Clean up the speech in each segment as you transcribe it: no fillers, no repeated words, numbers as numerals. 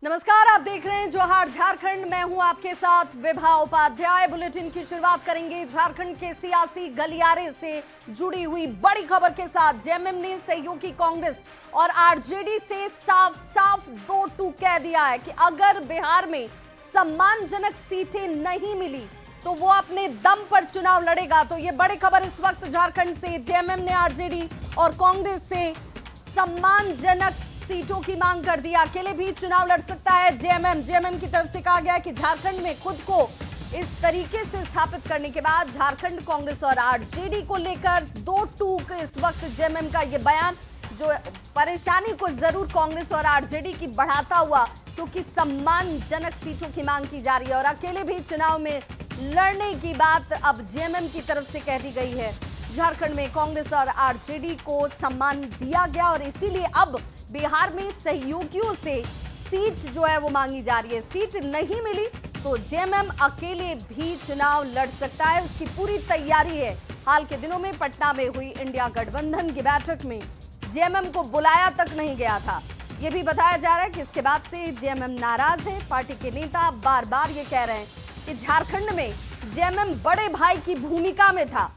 नमस्कार, आप देख रहे हैं जोहार झारखंड। मैं हूं आपके साथ विभा उपाध्याय। बुलेटिन की शुरुआत करेंगे झारखंड के सियासी गलियारे से जुड़ी हुई बड़ी खबर के साथ। जेएमएम ने सहयोगी कांग्रेस और आरजेडी से साफ साफ दो टूक कह दिया है कि अगर बिहार में सम्मानजनक सीटें नहीं मिली तो वो अपने दम पर चुनाव लड़ेगा। तो ये बड़ी खबर इस वक्त झारखंड से। जेएमएम ने आरजेडी और कांग्रेस से सम्मानजनक सीटों की मांग कर दी। अकेले भी चुनाव लड़ सकता है जेएमएम की तरफ से कहा गया कि झारखंड में खुद को इस तरीके से स्थापित करने के बाद झारखंड कांग्रेस और आरजेडी को लेकर दो टूक इस वक्त जेएमएम का ये बयान, जो परेशानी को जरूर कांग्रेस और आरजेडी की बढ़ाता हुआ, क्योंकि सम्मानजनक सीटों की मांग की जा रही है और अकेले भी चुनाव में लड़ने की बात अब जेएमएम की तरफ से कह दी गई है। झारखंड में कांग्रेस और आरजेडी को सम्मान दिया गया और इसीलिए अब बिहार में सहयोगियों से सीट जो है वो मांगी जा रही है। सीट नहीं मिली तो जेएमएम अकेले भी चुनाव लड़ सकता है, उसकी पूरी तैयारी है। हाल के दिनों में पटना में हुई इंडिया गठबंधन की बैठक में जेएमएम को बुलाया तक नहीं गया था। ये भी बताया जा रहा है कि इसके बाद से जेएमएम नाराज है। पार्टी के नेता बार बार ये कह रहे हैं कि झारखंड में जेएमएम बड़े भाई की भूमिका में था।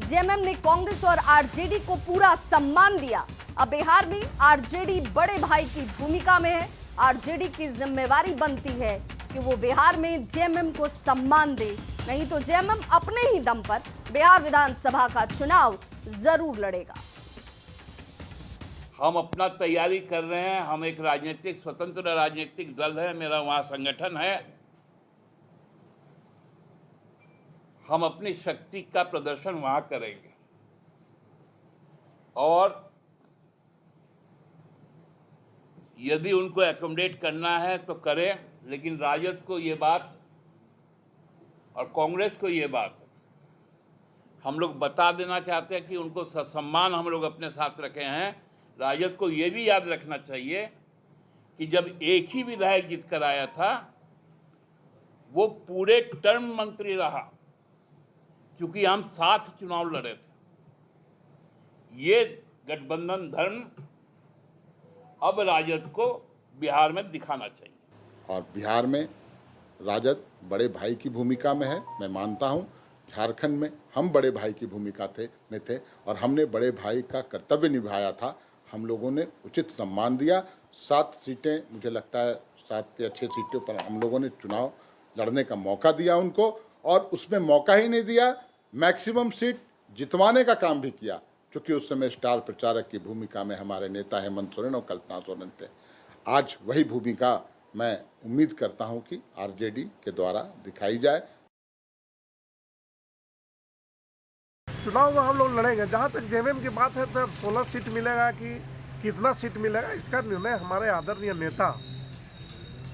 जेएमएम ने कांग्रेस और आरजेडी को पूरा सम्मान दिया। अब बिहार में आरजेडी बड़े भाई की भूमिका में है। आरजेडी की जिम्मेवारी बनती है कि वो बिहार में जेएमएम को सम्मान दे, नहीं तो जेएमएम अपने ही दम पर बिहार विधानसभा का चुनाव जरूर लड़ेगा। हम अपना तैयारी कर रहे हैं। हम एक राजनीतिक स्वतंत्र राजनीतिक दल है, मेरा वहां संगठन है। हम अपनी शक्ति का प्रदर्शन वहां करेंगे और यदि उनको एकोमोडेट करना है तो करें, लेकिन राजद को ये बात और कांग्रेस को ये बात हम लोग बता देना चाहते हैं कि उनको ससम्मान हम लोग अपने साथ रखे हैं। राजद को ये भी याद रखना चाहिए कि जब एक ही विधायक जीत कर आया था वो पूरे टर्म मंत्री रहा, क्योंकि हम साथ चुनाव लड़े थे। ये गठबंधन धर्म अब राजद को बिहार में दिखाना चाहिए। और बिहार में राजद बड़े भाई की भूमिका में है। मैं मानता हूं झारखंड में हम बड़े भाई की भूमिका में थे और हमने बड़े भाई का कर्तव्य निभाया था। हम लोगों ने उचित सम्मान दिया। 7 सीटें, मुझे लगता है 7 या 6 सीटों पर हम लोगों ने चुनाव लड़ने का मौका दिया उनको, और उसमें मौका ही नहीं दिया, मैक्सिमम सीट जितवाने का काम भी किया, क्योंकि उस समय स्टार प्रचारक की भूमिका में हमारे नेता हेमंत सोरेन और कल्पना सोरेन थे। आज वही भूमिका मैं उम्मीद करता हूं कि आरजेडी के द्वारा दिखाई जाए। चुनाव में हम लोग लड़ेंगे। जहां तक जेएमएम की बात है तो 16 सीट मिलेगा कि कितना सीट मिलेगा, इसका निर्णय हमारे आदरणीय नेता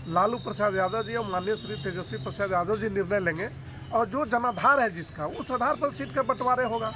लालू प्रसाद यादव जी और माननीय श्री तेजस्वी प्रसाद यादव जी निर्णय लेंगे, और जो जनाधार है जिसका, उस आधार पर सीट का बंटवारे होगा।